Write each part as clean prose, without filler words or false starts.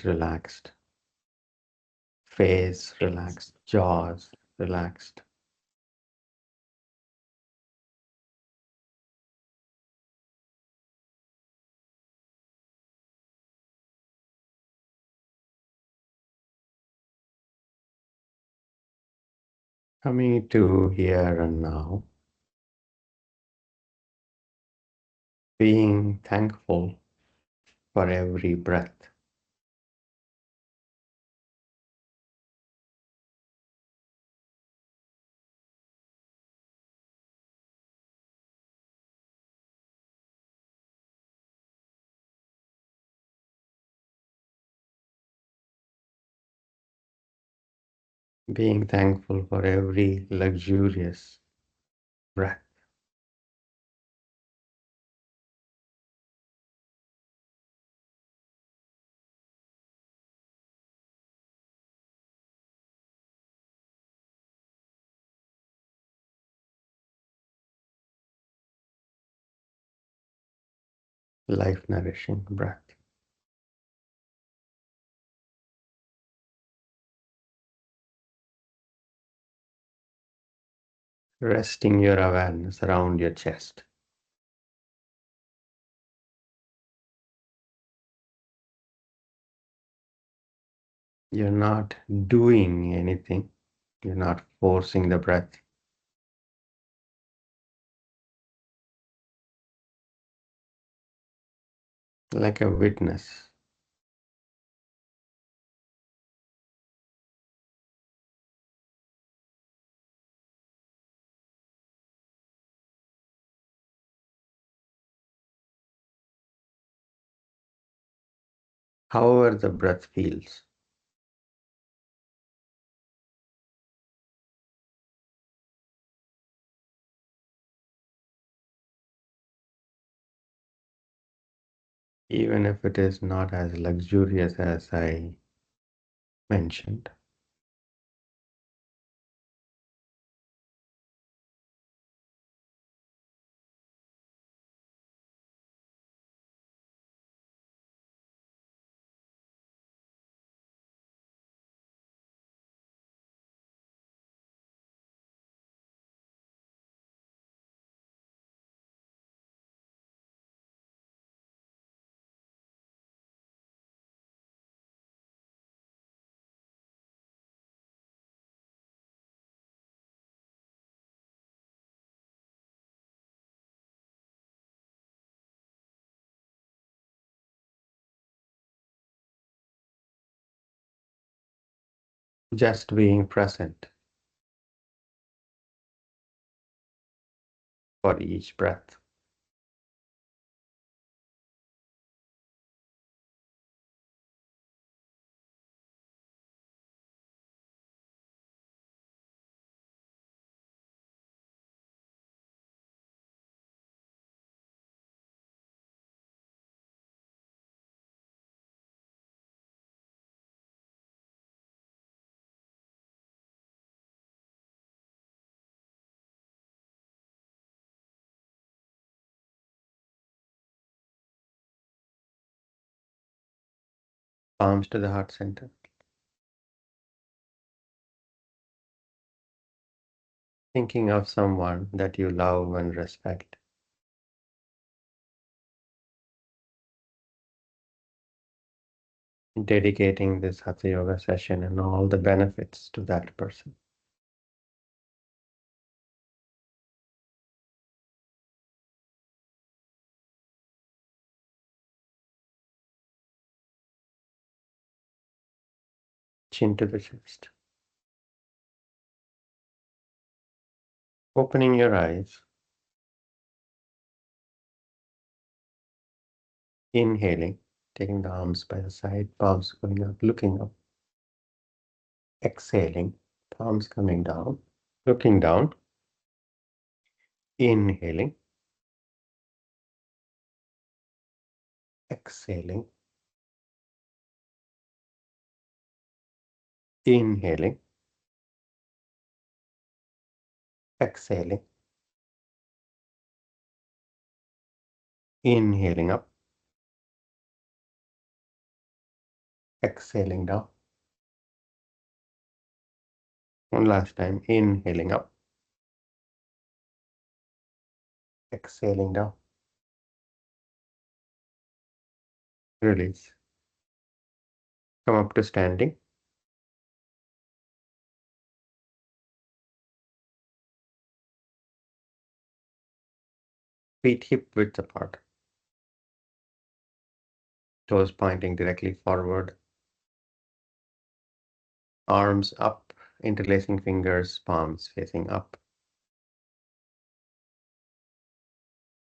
relaxed, face relaxed, jaws relaxed. Coming to here and now, being thankful for every breath. Being thankful for every luxurious breath. Life nourishing breath. Resting your awareness around your chest. You're not doing anything. You're not forcing the breath. Like a witness. However the breath feels. Even if it is not as luxurious as I mentioned. Just being present for each breath. Palms to the heart center. Thinking of someone that you love and respect. Dedicating this Hatha Yoga session and all the benefits to that person. Chin to the chest. Opening your eyes. Inhaling, taking the arms by the side, palms going up, looking up. Exhaling, palms coming down, looking down. Inhaling, exhaling, inhaling, exhaling, inhaling up, exhaling down. One last time, inhaling up, exhaling down, release. Come up to standing. Feet hip width apart. Toes pointing directly forward. Arms up, interlacing fingers, palms facing up.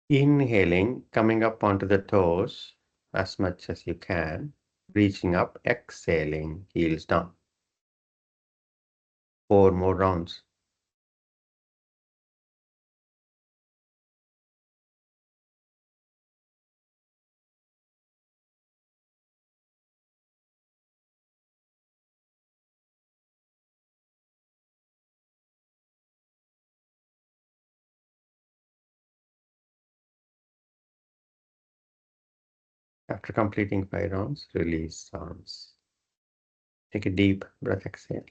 Inhaling, coming up onto the toes as much as you can. Reaching up, exhaling, heels down. 4 more rounds. After completing 5 rounds, release arms. Take a deep breath, exhale.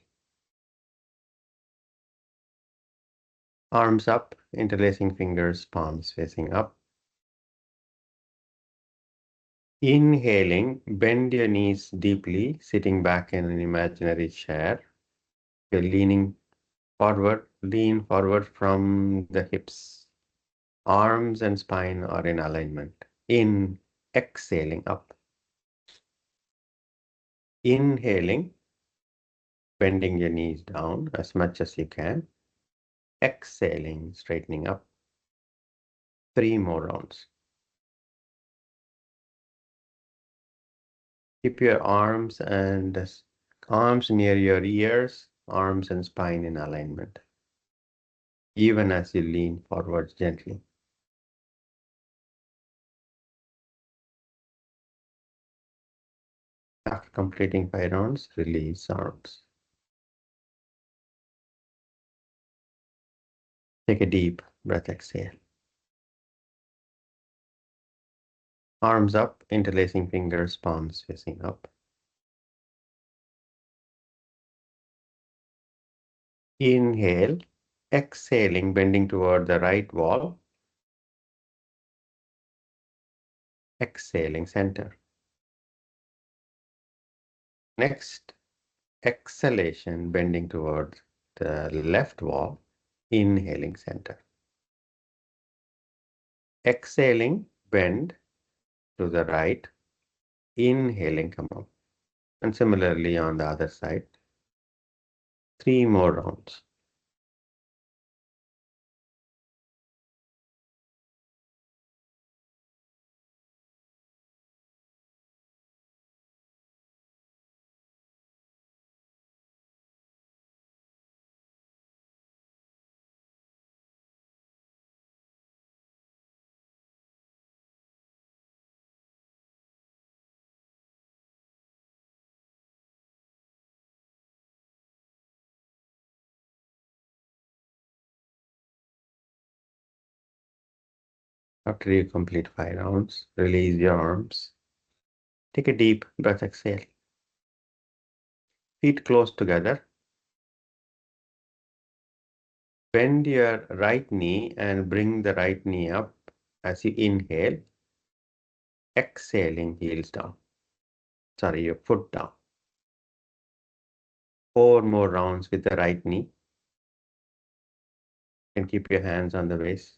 Arms up, interlacing fingers, palms facing up. Inhaling, bend your knees deeply, sitting back in an imaginary chair. You're leaning forward, lean forward from the hips. Arms and spine are in alignment. Exhaling up. Inhaling, bending your knees down as much as you can. Exhaling, straightening up. 3 more rounds. Keep your arms near your ears, arms and spine in alignment, even as you lean forward gently. After completing 5 rounds, release arms. Take a deep breath, exhale. Arms up, interlacing fingers, palms facing up. Inhale, exhaling, bending toward the right wall. Exhaling, center. Next, exhalation, bending toward the left wall. Inhaling, center. Exhaling, bend to the right. Inhaling, come up. And similarly on the other side. 3 more rounds. After you complete 5 rounds, release your arms. Take a deep breath, exhale. Feet close together. Bend your right knee and bring the right knee up as you inhale. Exhaling, heels down. Sorry, your foot down. 4 more rounds with the right knee. You can keep your hands on the waist.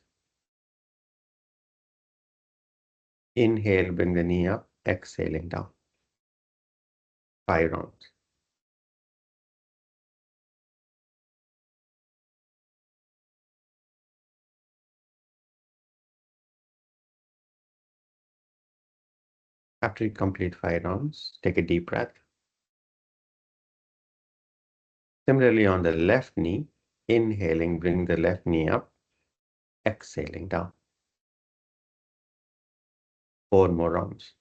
Inhale, bring the knee up. Exhaling down. 5 rounds. After you complete 5 rounds, take a deep breath. Similarly, on the left knee, inhaling, bring the left knee up. Exhaling down. 4 more rounds.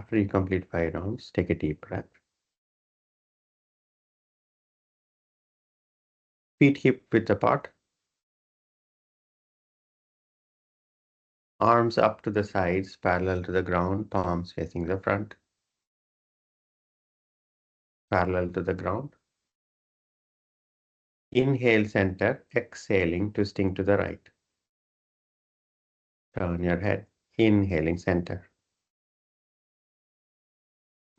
After you complete 5 rounds, take a deep breath. Feet hip width apart. Arms up to the sides, parallel to the ground, palms facing the front. Parallel to the ground. Inhale center, exhaling, twisting to the right. Turn your head, inhaling center.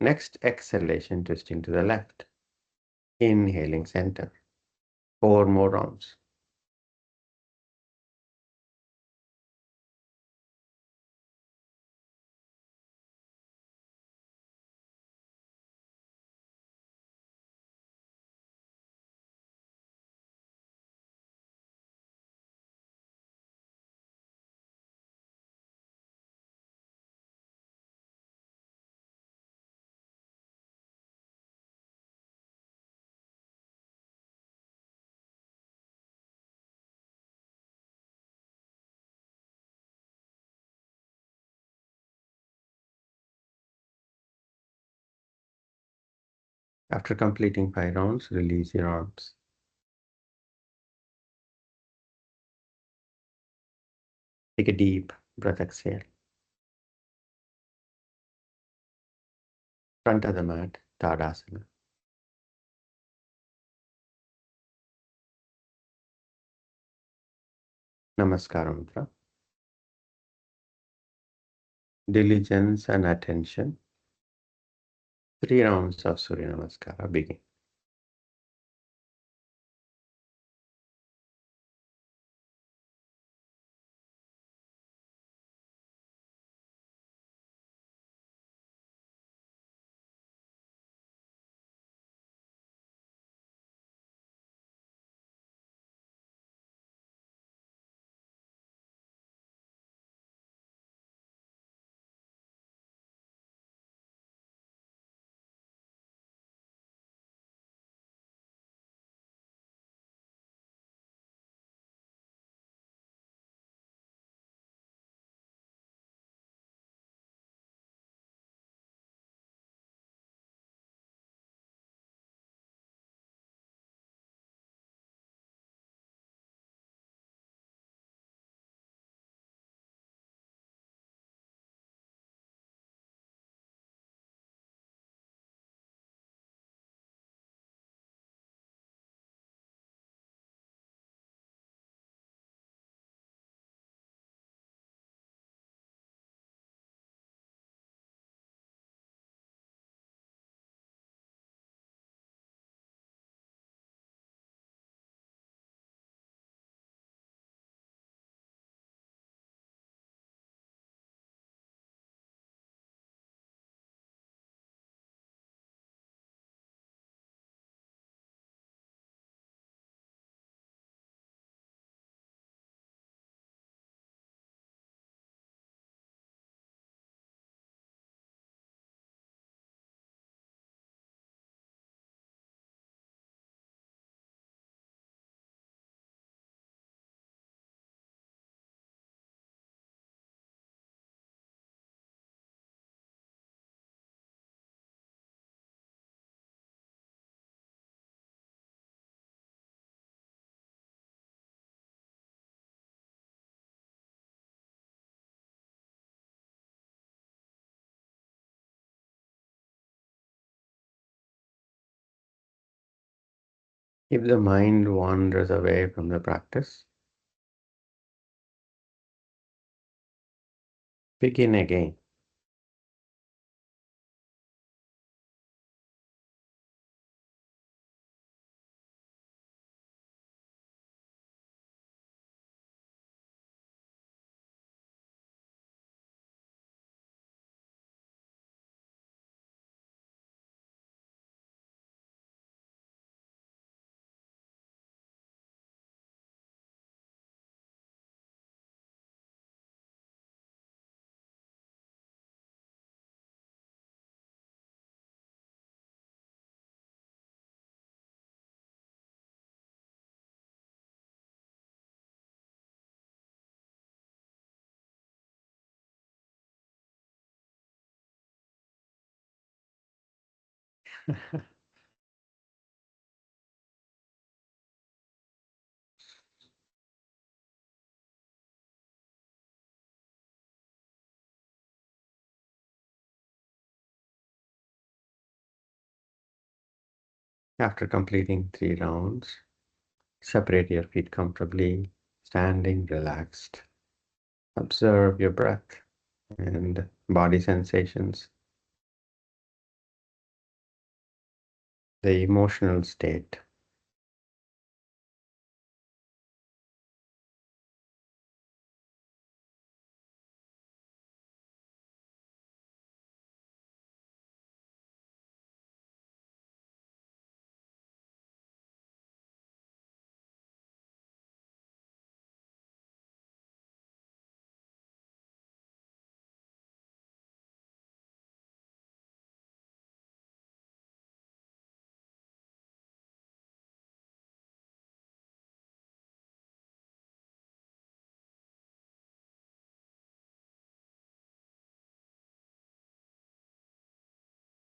Next exhalation, twisting to the left. Inhaling center. 4 more rounds. After completing 5 rounds, release your arms. Take a deep breath, exhale. Front of the mat, Tadasana. Namaskara Mudra. Diligence and attention. 3 rounds of Surya Namaskara begin. If the mind wanders away from the practice, begin again. After completing 3 rounds, separate your feet comfortably, standing relaxed. Observe your breath and body sensations, the emotional state.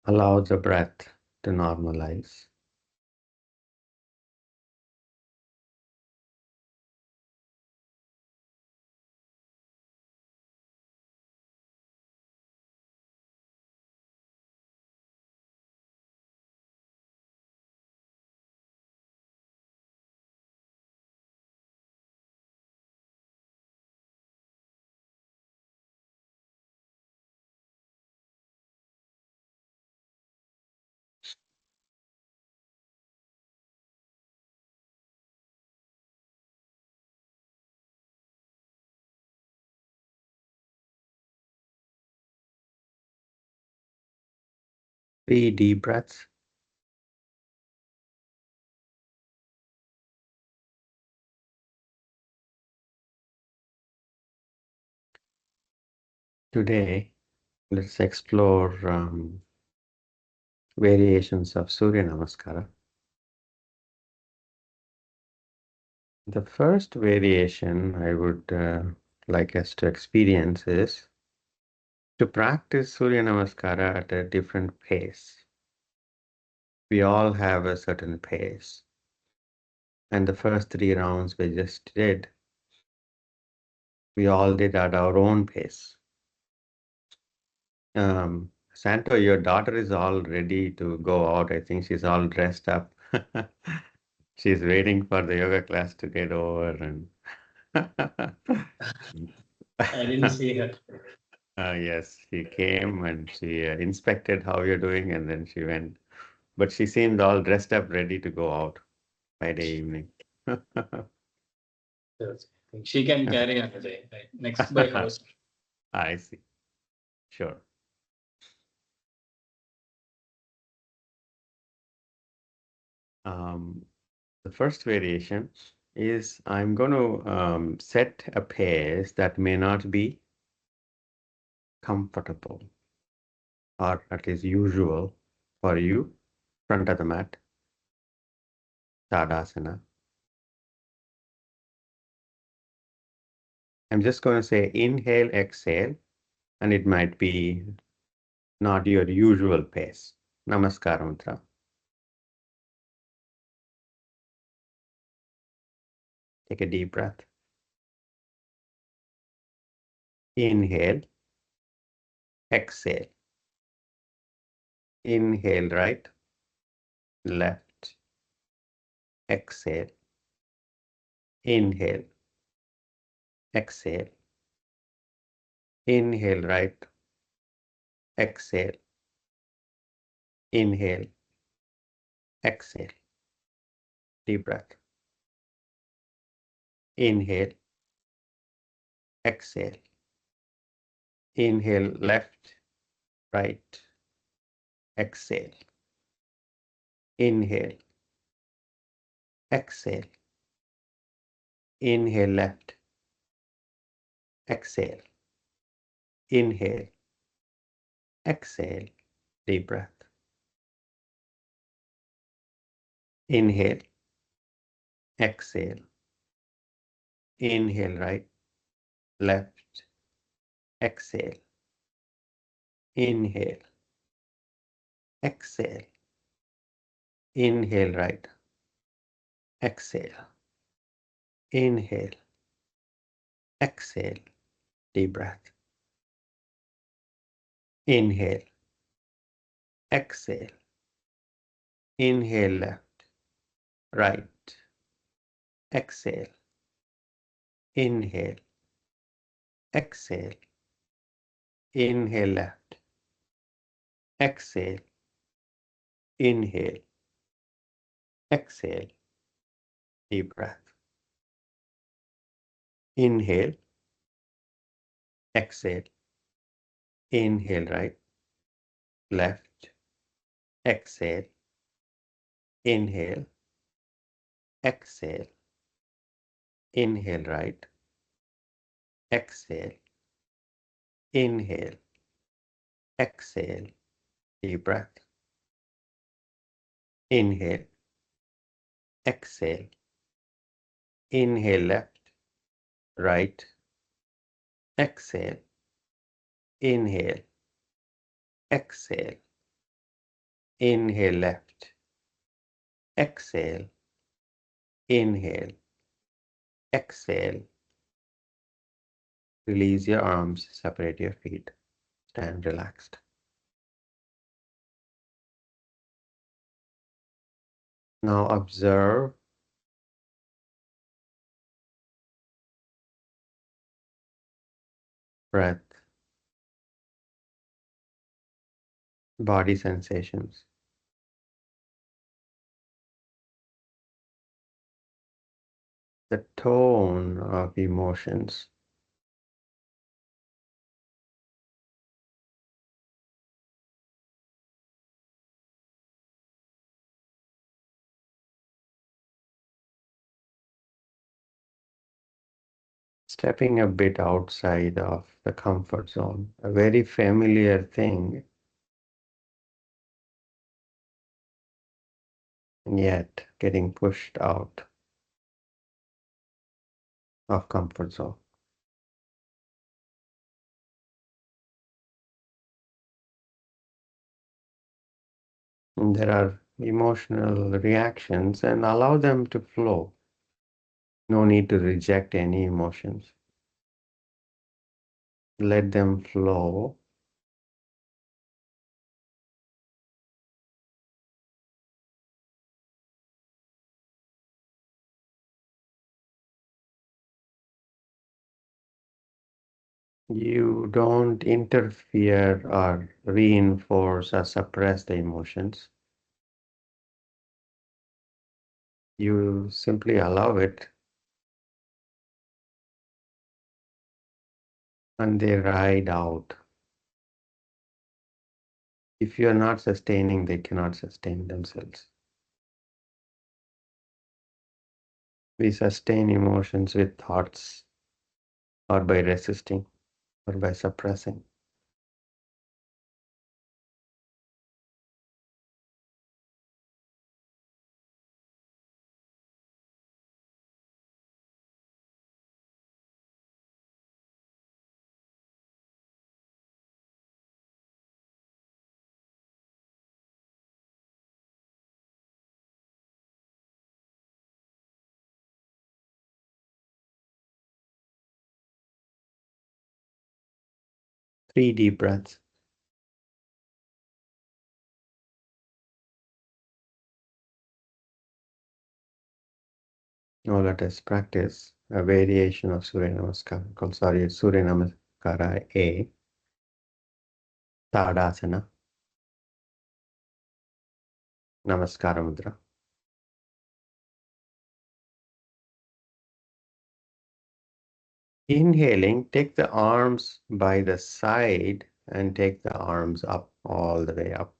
Allow the breath to normalize. Three deep breaths. Today, let's explore variations of Surya Namaskara. The first variation I would like us to experience is to practice Surya Namaskara at a different pace. We all have a certain pace. And the first 3 rounds we just did, we all did at our own pace. Santo, your daughter is all ready to go out. I think she's all dressed up. She's waiting for the yoga class to get over and I didn't see her. yes, she came and she inspected how you're doing and then she went. But she seemed all dressed up, ready to go out Friday evening. She can carry on today, right? Next by house. I see. Sure. Um, the first variation is I'm going to set a pace that may not be comfortable or at least usual for you. Front of the mat, Tadasana. I'm just going to say inhale, exhale, and it might be not your usual pace. Namaskara mantra. Take a deep breath. Inhale, exhale. Inhale, right, left, exhale. Inhale, exhale. Inhale, right, exhale. Inhale, exhale. Deep breath. Inhale, exhale. Inhale, left, right, exhale. Inhale, exhale. Inhale, left, exhale. Inhale, exhale. Deep breath. Inhale, exhale. Inhale, right, left, exhale. Inhale, exhale. Inhale right. Exhale. Inhale. Exhale. Deep breath. Inhale. Exhale. Inhale left. Right. Exhale. Inhale. Exhale. Inhale left. Exhale. Inhale. Exhale. Deep breath. Inhale. Exhale. Inhale right. Left. Exhale. Inhale. Exhale. Inhale right. Exhale. Inhale. Exhale. Deep breath. Inhale. Exhale. Inhale left. Right. Exhale. Inhale. Exhale. Inhale left. Exhale. Inhale. Exhale. Release your arms. Separate your feet. Stand relaxed. Now observe breath, body sensations, the tone of emotions. Stepping a bit outside of the comfort zone, a very familiar thing, and yet getting pushed out of comfort zone. And there are emotional reactions and allow them to flow. No need to reject any emotions. Let them flow. You don't interfere or reinforce or suppress the emotions. You simply allow it and they ride out. If you are not sustaining, they cannot sustain themselves. We sustain emotions with thoughts or by resisting or by suppressing. Three deep breaths. Now let us practice a variation of Surya Namaskara called Surya Namaskara A, Tadasana, Namaskara Mudra. Inhaling, take the arms by the side and take the arms up, all the way up.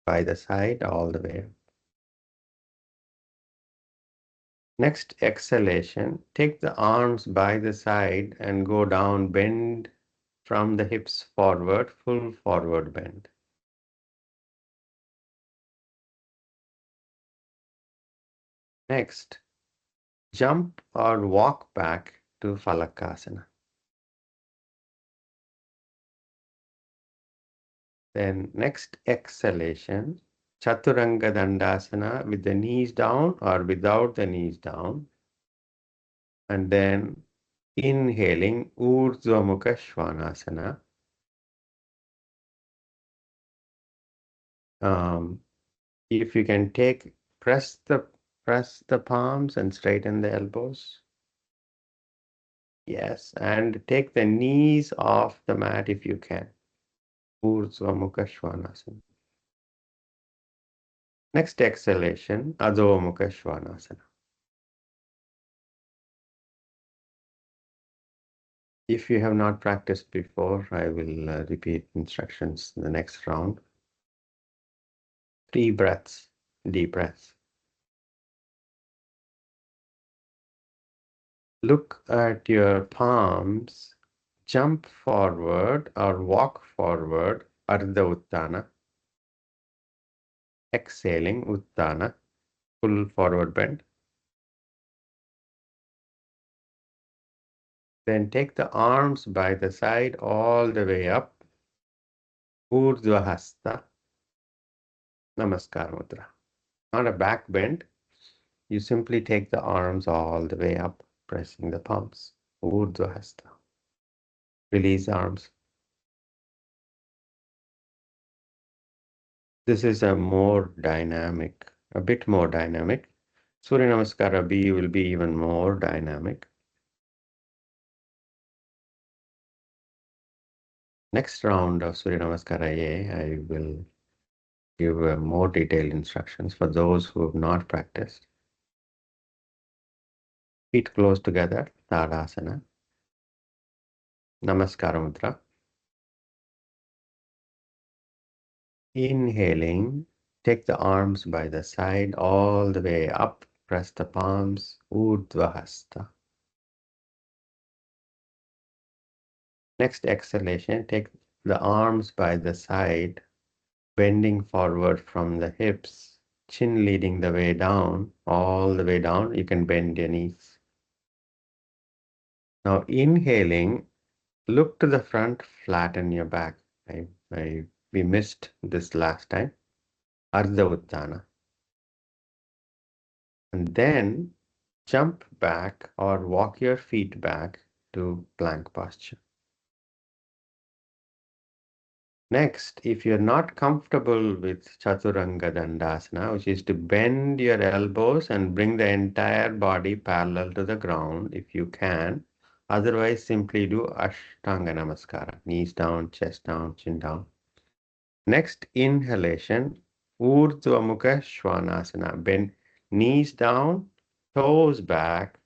By the side, all the way up. Next exhalation, take the arms by the side and go down, bend from the hips forward, full forward bend. Next, jump or walk back to Falakasana. Then next exhalation, Chaturanga Dandasana with the knees down or without the knees down. And then inhaling Urdhva Mukha Svanasana. If you can press the palms and straighten the elbows. Yes, and take the knees off the mat if you can. Urdhva Mukha Svanasana. Next exhalation, Adho Mukha Svanasana. If you have not practiced before, I will repeat instructions in the next round. 3 breaths, deep breaths. Look at your palms, jump forward or walk forward, Ardha Uttana. Exhaling, Uttana, full forward bend. Then take the arms by the side all the way up, Urdhva Hasta, Namaskara Mudra. Not a back bend, you simply take the arms all the way up, pressing the palms, Urdhva Hasta. Release arms. This is a bit more dynamic. Surya Namaskara B will be even more dynamic. Next round of Surya Namaskara A, I will give more detailed instructions for those who have not practiced. Feet close together, Tadasana. Namaskara Mudra. Inhaling, take the arms by the side all the way up, press the palms, Urdhva Hasta. Next exhalation, take the arms by the side, bending forward from the hips, chin leading the way down, all the way down. You can bend your knees. Now inhaling, look to the front, flatten your back. We missed this last time. Ardha Uttana. And then jump back or walk your feet back to plank posture. Next, if you're not comfortable with Chaturanga Dandasana, which is to bend your elbows and bring the entire body parallel to the ground, if you can. Otherwise, simply do Ashtanga Namaskara, knees down, chest down, chin down. Next, inhalation, Urdhva Mukha Svanasana, bend knees down, toes back,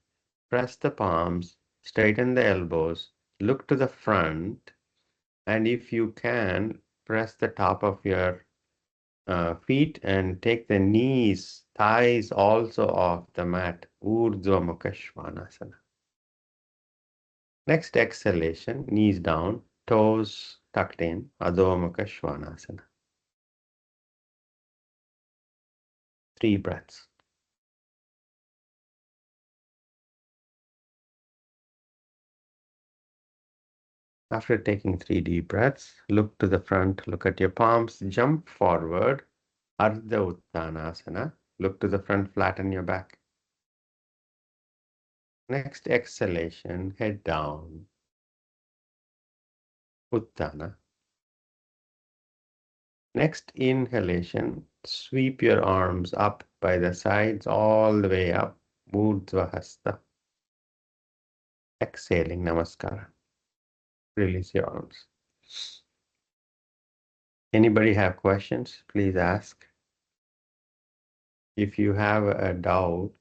press the palms, straighten the elbows, look to the front, and if you can, press the top of your feet and take the knees, thighs also off the mat, Urdhva Mukha Svanasana. Next exhalation, knees down, toes tucked in, Adho Mukha Svanasana. 3 breaths. After taking 3 deep breaths, look to the front, look at your palms, jump forward, Ardha Uttanasana. Look to the front, flatten your back. Next exhalation, head down, Uttana. Next inhalation, sweep your arms up by the sides all the way up, Urdhva Hasta. Exhaling, Namaskara. Release your arms. Anybody have questions? Please ask. If you have a doubt,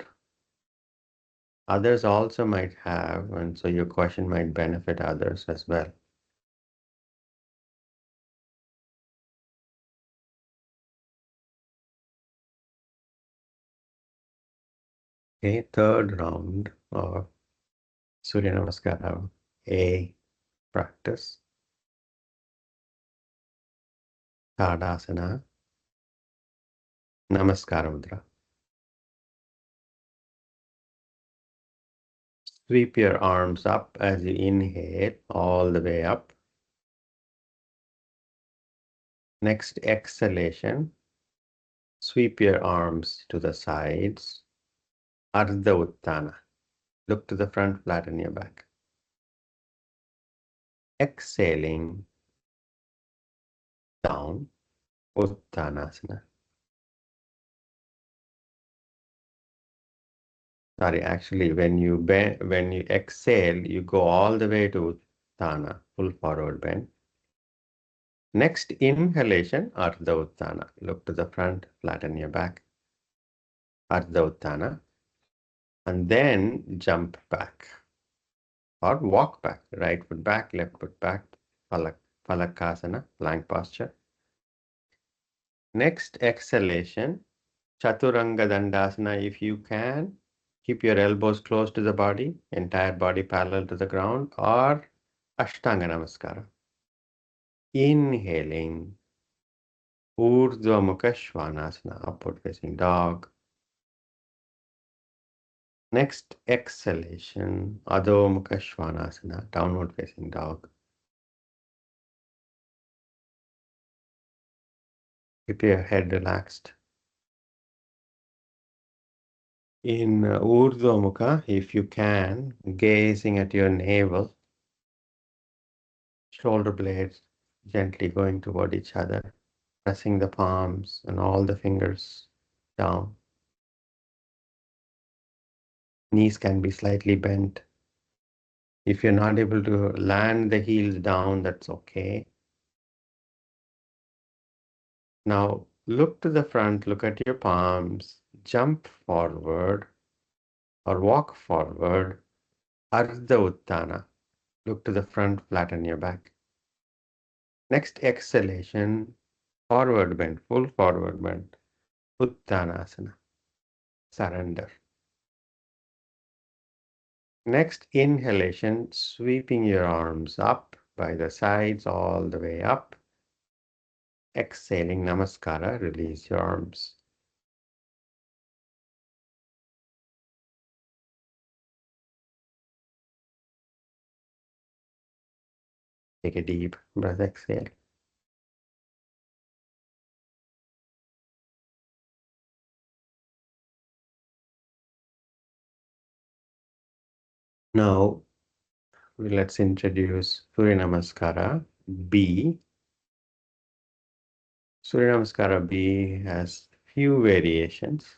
others also might have, and so your question might benefit others as well. Okay, third round of Surya Namaskara A practice. Tadasana, Namaskara Mudra. Sweep your arms up as you inhale, all the way up. Next exhalation, Sweep your arms to the sides. Ardha Uttana. Look to the front, flatten your back. Exhaling down, Uttanasana. Sorry, actually, when you bend, when you exhale, you go all the way to Uttana, full forward bend. Next inhalation, Ardha Uttana. Look to the front, flatten your back. Ardha Uttana. And then jump back or walk back. Right foot back, left foot back. Palakasana, plank posture. Next exhalation, Chaturanga Dandasana. If you can, keep your elbows close to the body, entire body parallel to the ground, or Ashtanga Namaskara. Inhaling, Urdhva Mukha Svanasana, upward facing dog. Next exhalation, Adho Mukha Svanasana, downward facing dog. Keep your head relaxed. In Urdhva Mukha, if you can, gazing at your navel, shoulder blades gently going toward each other, pressing the palms and all the fingers down. Knees can be slightly bent. If you're not able to land the heels down, that's okay. Now look to the front, look at your palms, jump forward or walk forward. Ardha Uttana. Look to the front, flatten your back. Next exhalation, forward bend, full forward bend. Uttanasana. Surrender. Next inhalation, sweeping your arms up by the sides all the way up. Exhaling Namaskara, release your arms. Take a deep breath, exhale. Now, let's introduce Surya Namaskara B. Surya Namaskara B has few variations.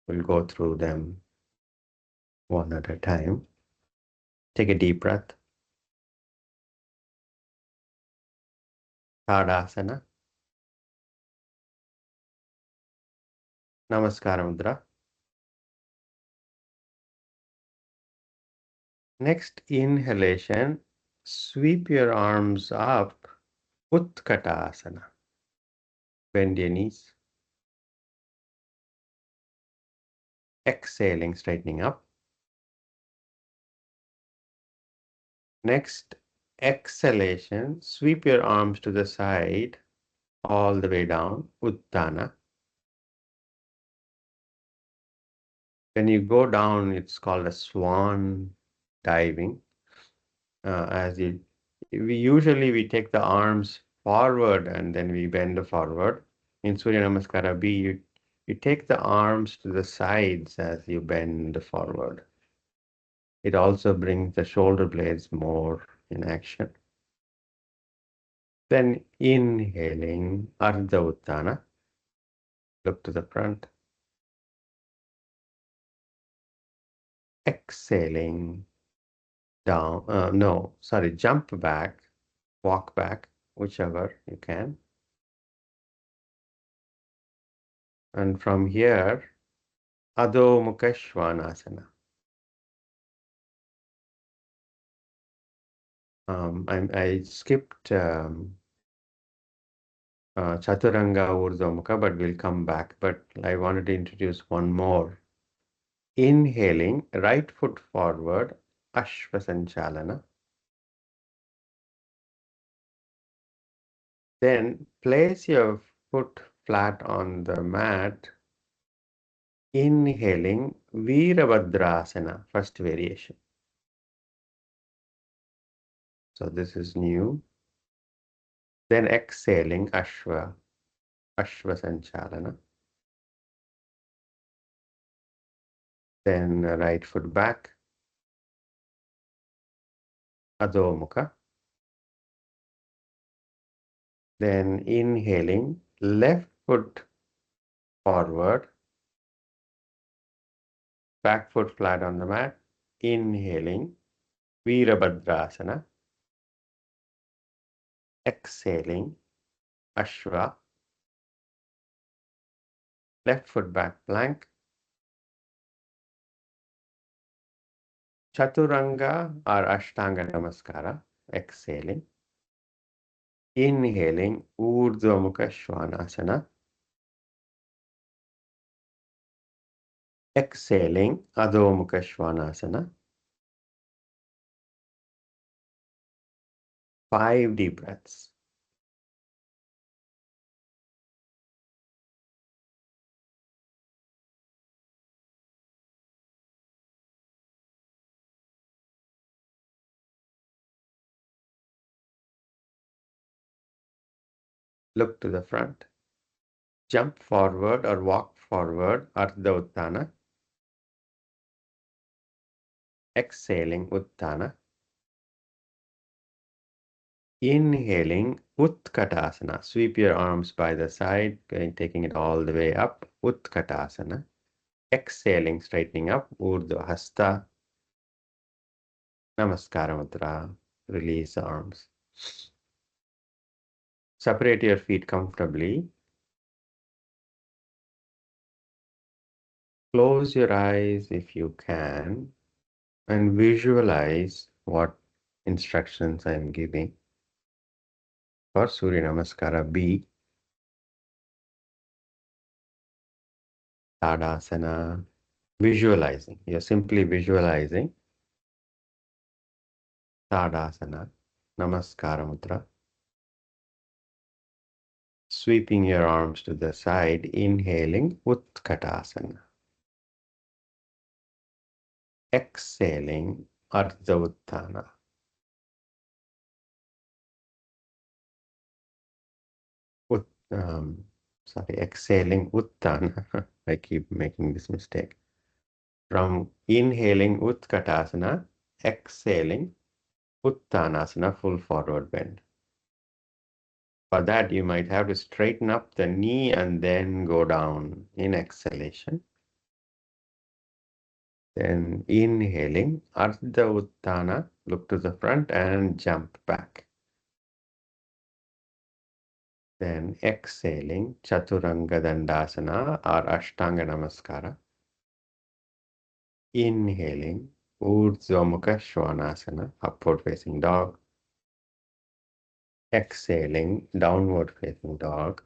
We'll go through them one at a time. Take a deep breath. Tadasana. Namaskara Mudra. Next inhalation, sweep your arms up. Utkatasana. Bend your knees. Exhaling, straightening up. Next exhalation, sweep your arms to the side, all the way down, Uttana. When you go down, it's called a swan diving. As you, we take the arms forward and then we bend forward. In Surya Namaskara B, you take the arms to the sides as you bend forward. It also brings the shoulder blades more in action. Then inhaling, Ardha Uttana, look to the front. Exhaling, down, jump back, walk back, whichever you can. And from here, Adho Mukha Svanasana. I skipped Chaturanga Urdhva Mukha, but we'll come back. But I wanted to introduce one more. Inhaling, right foot forward, Ashvasanchalana. Then place your foot flat on the mat. Inhaling, Virabhadrasana, first variation. So this is new. Then exhaling, Ashva Sanchalana. Then right foot back, Adho Mukha. Then inhaling, left foot forward, back foot flat on the mat. Inhaling, Virabhadrasana. Exhaling, Ashwa. Left foot back plank. Chaturanga or Ashtanga Namaskara. Exhaling. Inhaling, Urdhva Mukha Svanasana. Exhaling, Adho Mukha Svanasana. 5 deep breaths. Look to the front. Jump forward or walk forward, Ardha Uttana. Exhaling, Uttana. Inhaling, Utkatasana. Sweep your arms by the side, taking it all the way up, Utkatasana. Exhaling, straightening up, Urdhva Hasta. Namaskara Mudra. Release the arms. Separate your feet comfortably. Close your eyes if you can and visualize what instructions I am giving for Surya Namaskara B. Tadasana. Visualizing. You're simply visualizing Tadasana. Namaskara Mudra. Sweeping your arms to the side, inhaling Utkatasana. Exhaling Ardha Uttana. Um, exhaling Uttana. I keep making this mistake. From inhaling Utkatasana, exhaling Uttanasana, full forward bend. For that, you might have to straighten up the knee and then go down in exhalation. Then inhaling, Ardha Uttana, look to the front and jump back. Then exhaling, Chaturanga Dandasana or Ashtanga Namaskara. Inhaling, Urdhva Mukha Svanasana, upward facing dog. Exhaling, downward facing dog.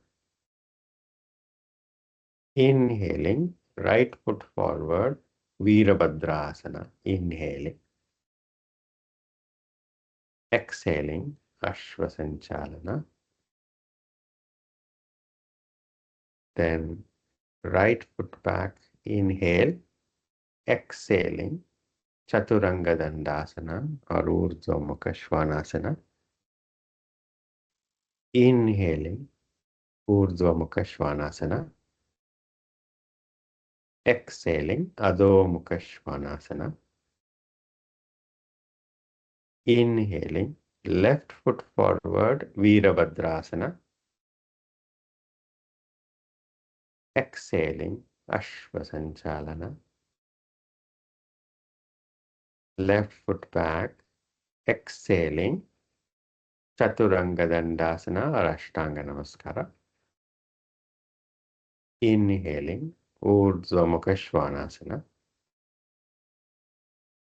Inhaling, right foot forward, Virabhadrasana. Inhaling. Exhaling, Ashwasanchalana. Then right foot back, inhale. Exhaling, Chaturanga Dandasana or Urdhva Mukha Svanasana. Inhaling, Urdhva Mukha Svanasana. Exhaling, Adho Mukha Svanasana. Inhaling, left foot forward, Virabhadrasana. Exhaling, Ashwasanchalana. Left foot back. Exhaling, Chaturanga Dandasana or Ashtanga Namaskara. Inhaling, Urdhva Mukha Svanasana.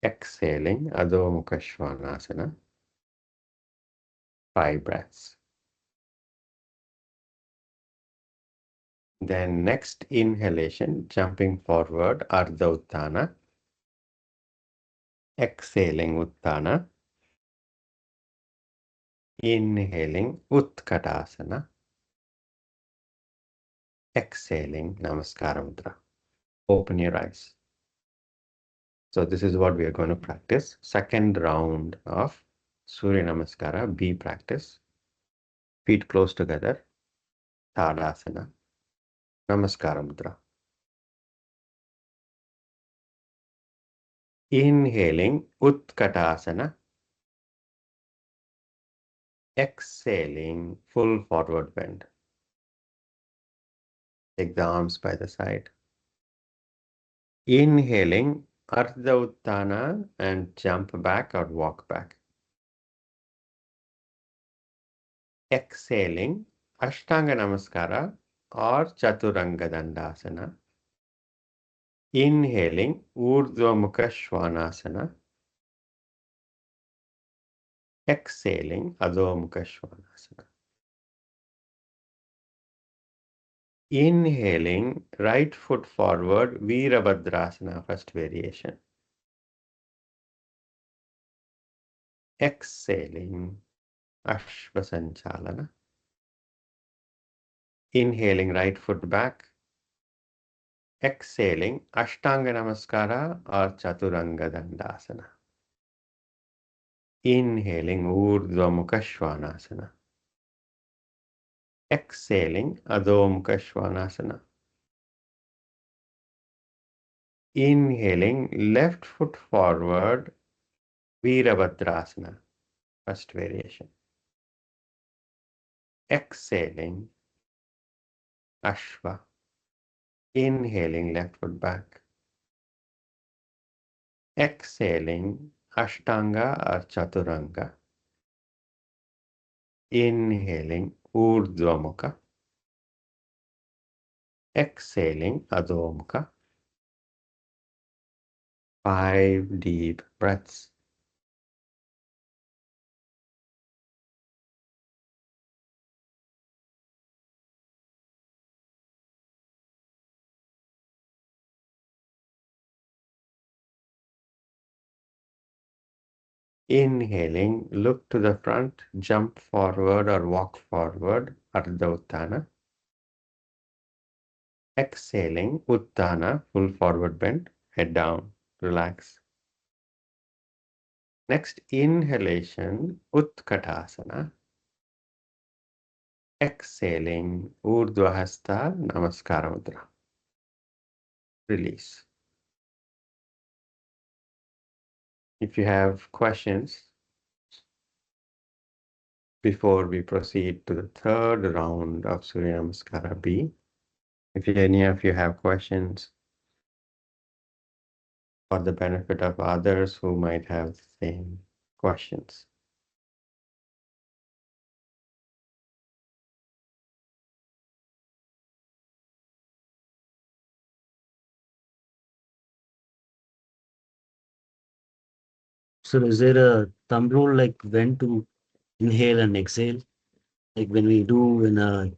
Exhaling, Adho Mukha Svanasana. 5 breaths. Then next inhalation, jumping forward, Ardha Uttana. Exhaling, Uttana. Inhaling, Utkatasana. Exhaling, Namaskara Mudra. Open your eyes. So this is what we are going to practice. Second round of Surya Namaskara B practice. Feet close together. Tadasana. Namaskara Mudra. Inhaling Utkatasana. Exhaling full forward bend. Take the arms by the side. Inhaling Ardha Uttana and jump back or walk back. Exhaling Ashtanga Namaskara or Chaturanga Dandasana. Inhaling Urdhva Mukha Svanasana. Exhaling Adho Mukha Svanasana. Inhaling right foot forward Virabhadrasana, first variation. Exhaling Ashvasanchalana. Inhaling right foot back. Exhaling Ashtanga Namaskara or Chaturanga Dandasana. Inhaling Urdhva Mukha Svanasana. Exhaling Adho Mukha Svanasana. Inhaling left foot forward Virabhadrasana, first variation. Exhaling Ashva. Inhaling left foot back. Exhaling Ashtanga or Chaturanga. Inhaling Urdhva Mukha. Exhaling Adho Mukha. 5 deep breaths. Inhaling, look to the front, jump forward or walk forward, Ardha Uttana. Exhaling, Uttana, full forward bend, head down, relax. Next, inhalation, Utkatasana. Exhaling, Urdhva Hasta, Namaskara Mudra. Release. If you have questions before we proceed to the third round of Surya Namaskara B, if any of you have questions for the benefit of others who might have the same questions. So is there a thumb rule like when to inhale and exhale? Like when we do in a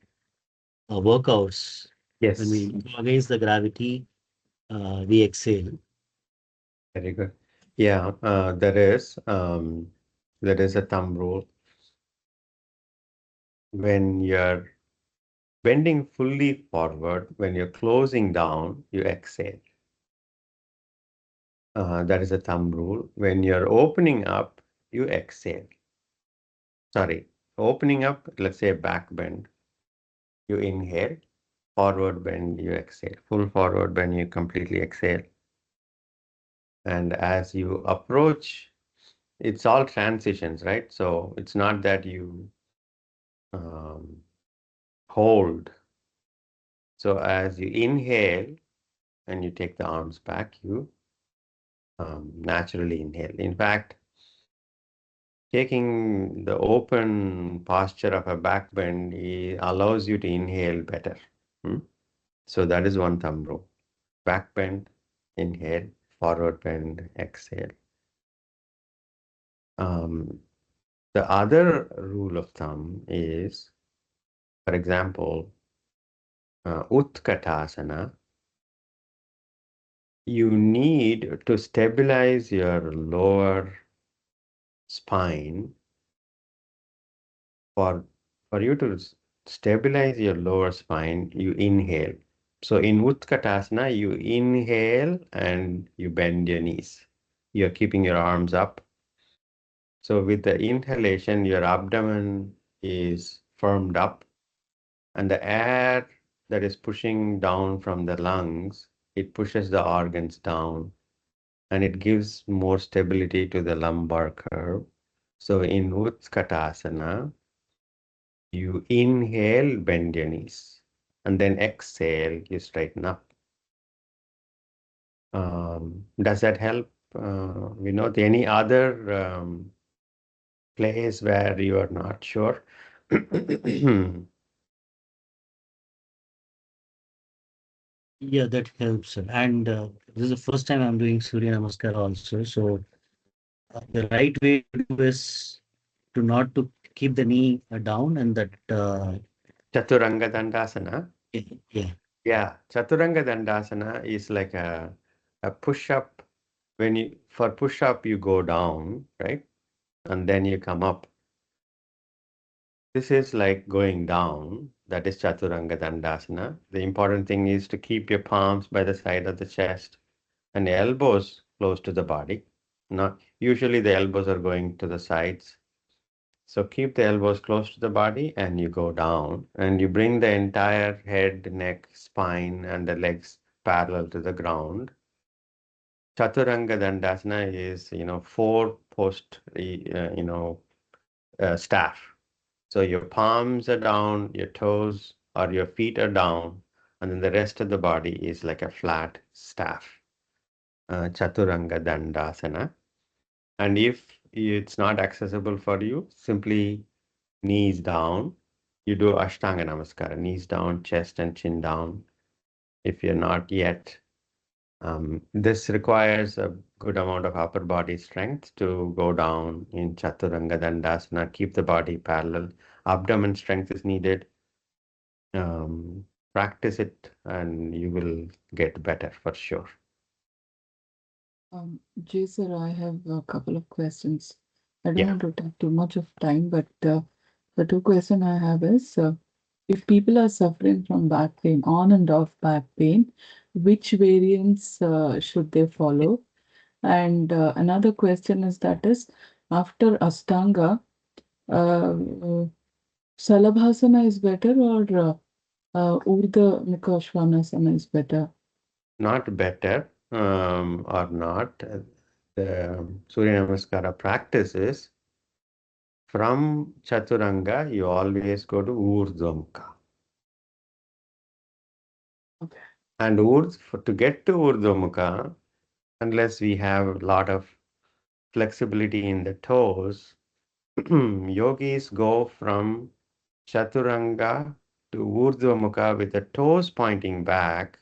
workouts, when we Yes, go against the gravity, we exhale. very good. Yeah, there is a thumb rule. When you're bending fully forward, when you're closing down, you exhale. That is a thumb rule. When you're opening up, you exhale. Sorry, opening up, let's say back bend, you inhale. Forward bend, you exhale. Full forward bend, you completely exhale. And as you approach, it's all transitions, right? So it's not that you um, hold. So as you inhale and you take the arms back, you naturally inhale. In fact, taking the open posture of a back bend allows you to inhale better. Hmm? So that is one thumb rule. Back bend, inhale, forward bend, exhale. The other rule of thumb is, for example, Utkatasana, you need to stabilize your lower spine. For you to stabilize your lower spine, you inhale. So in Utkatasana, you inhale and you bend your knees. You're keeping your arms up. So with the inhalation, your abdomen is firmed up, and the air that is pushing down from the lungs, it pushes the organs down. and it gives more stability to the lumbar curve. So in Utkatasana, you inhale, bend your knees, and then exhale, you straighten up. Does that help? Any other place where you are not sure? Yeah, that helps, sir. And this is the first time I'm doing Surya Namaskara also. So the right way to do is to not to keep the knee down and that Chaturanga Dandasana. yeah. Yeah, Chaturanga Dandasana is like a push-up. For push-up, you go down, right? And then you come up. This is like going down. That is Chaturanga Dandasana. The important thing is to keep your palms by the side of the chest and the elbows close to the body. Not usually the elbows are going to the sides. So keep the elbows close to the body and you go down and you bring the entire head, neck, spine, and the legs parallel to the ground. Chaturanga Dandasana is, four post, staff. So your palms are down, your toes or your feet are down, and then the rest of the body is like a flat staff. Chaturanga Dandasana. And if it's not accessible for you, simply knees down. You do Ashtanga Namaskara, knees down, chest and chin down. If you're not yet, this requires a good amount of upper body strength to go down in Chaturanga Dandasana. Keep the body parallel. Abdomen strength is needed. Practice it and you will get better for sure. Jay sir, I have a couple of questions. I don't Yeah. want to take too much of time, but the two questions I have is if people are suffering from back pain, on and off back pain, which variants should they follow? And another question is that is after Ashtanga, uh, Salabhasana is better or Urdhva Mukha Svanasana is better? Not better or not. The Surya Namaskara practices from Chaturanga, you always go to Urdhva. Okay. And to get to Urdhva, unless we have a lot of flexibility in the toes, yogis go from Chaturanga to Urdhva with the toes pointing back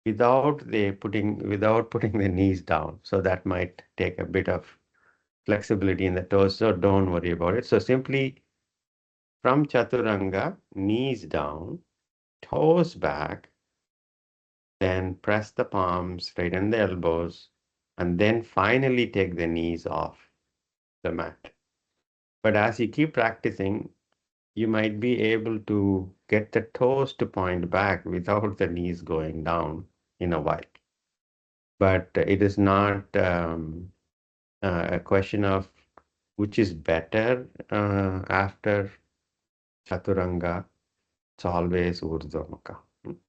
without putting the knees down. So that might take a bit of flexibility in the toes, so don't worry about it. So simply from Chaturanga, knees down, toes back, then press the palms, straighten the elbows, and then finally take the knees off the mat. But as you keep practicing, you might be able to get the toes to point back without the knees going down in a while. But it is not a question of which is better after Chaturanga. It's always Urdhva.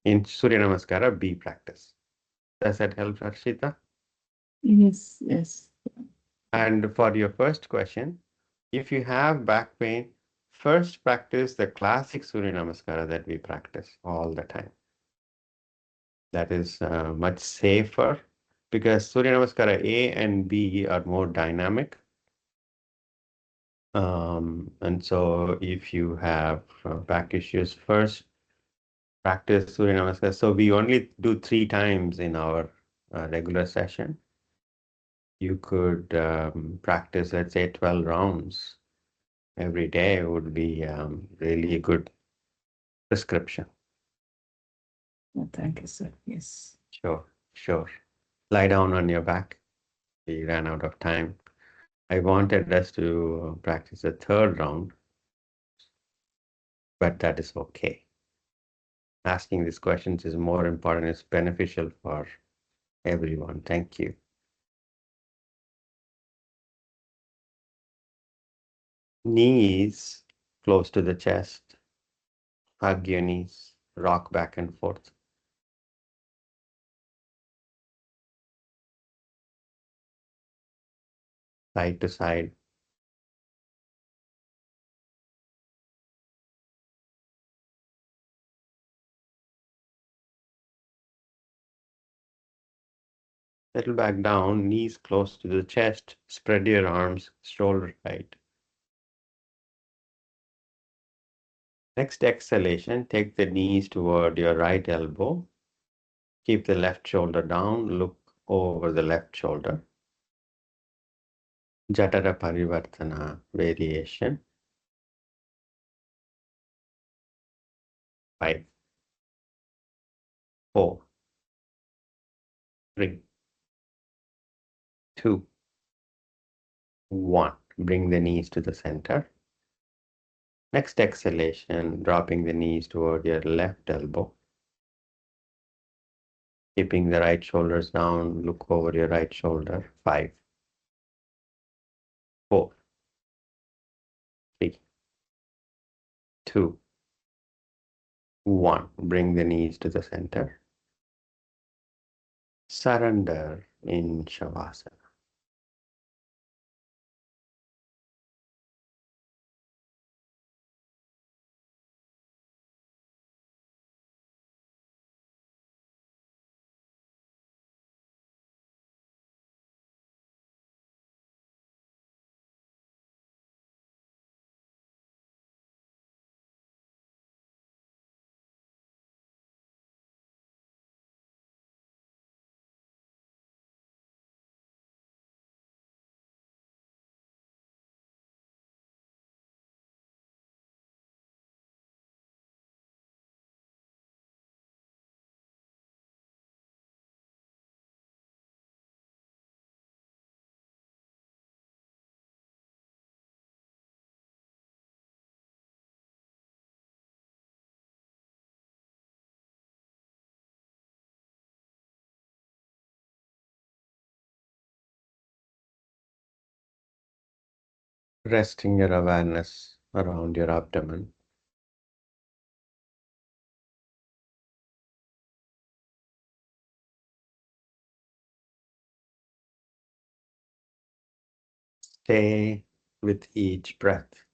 In Surya Namaskara B practice. Does that help, Harshita? Yes, yes. And for your first question, if you have back pain, first practice the classic Surya Namaskara that we practice all the time. That is much safer because Surya Namaskara A and B are more dynamic. And so if you have back issues, first practice Surya Namaskara. So we only do 3 times in our regular session. You could practice, let's say, 12 rounds every day would be really a good prescription. Thank you, sir. Yes. Sure, sure. Lie down on your back. We ran out of time. I wanted us to practice a third round, but that is okay. Asking these questions is more important. It's beneficial for everyone. Thank you. Knees close to the chest. Hug your knees. Rock back and forth. side to side. Settle back down, knees close to the chest, spread your arms, shoulder height. Next exhalation, take the knees toward your right elbow. Keep the left shoulder down, look over the left shoulder. Jatara Parivartana variation. 5, 4, 3, 2, 1. Bring the knees to the center. Next exhalation, dropping the knees toward your left elbow. Keeping the right shoulders down, look over your right shoulder. 5, 4, 3, 2, 1. Bring the knees to the center. Surrender in Shavasana. Resting your awareness around your abdomen. Stay with each breath.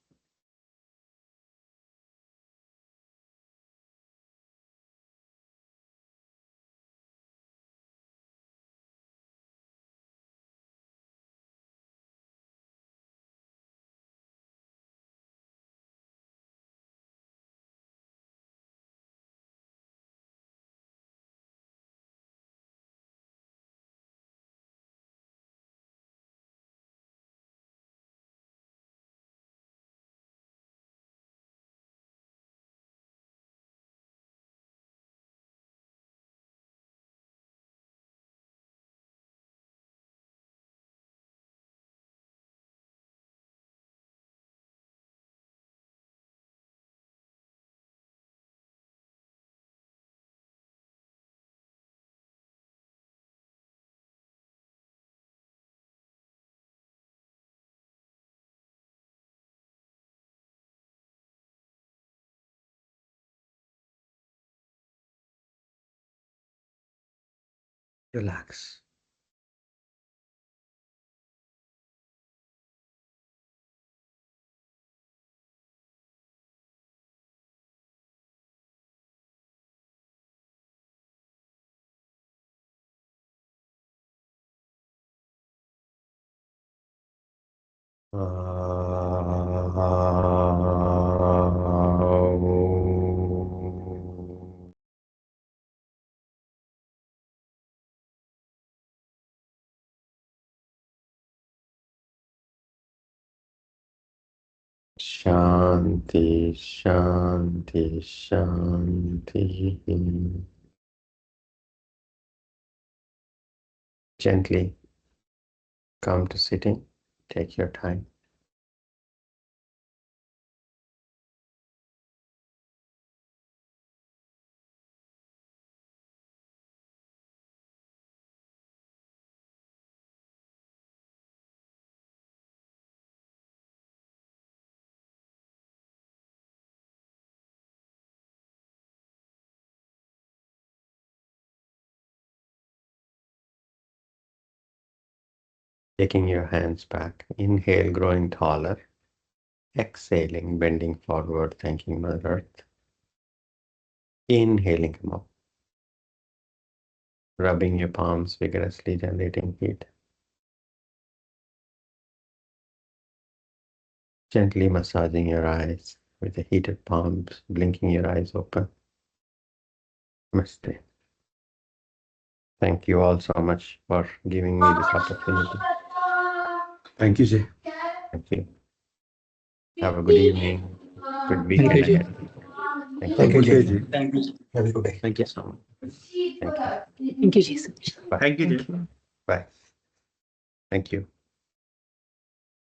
Relax. Shanti, Shanti, Shanti. Gently come to sitting. Take your time. Taking your hands back. Inhale, growing taller. Exhaling, bending forward, thanking Mother Earth. Inhaling, come up. Rubbing your palms vigorously, generating heat. Gently massaging your eyes with the heated palms, blinking your eyes open. Namaste. Thank you all so much for giving me this opportunity. Thank you, Jay. Thank you. Have a good evening, good weekend Thank you. ahead. Thank Have a you. good day, Jay. Thank you. Have a good day. Thank you so much. Thank you. Thank you, Jesus. Bye. Thank you, Jay. Bye. Thank you.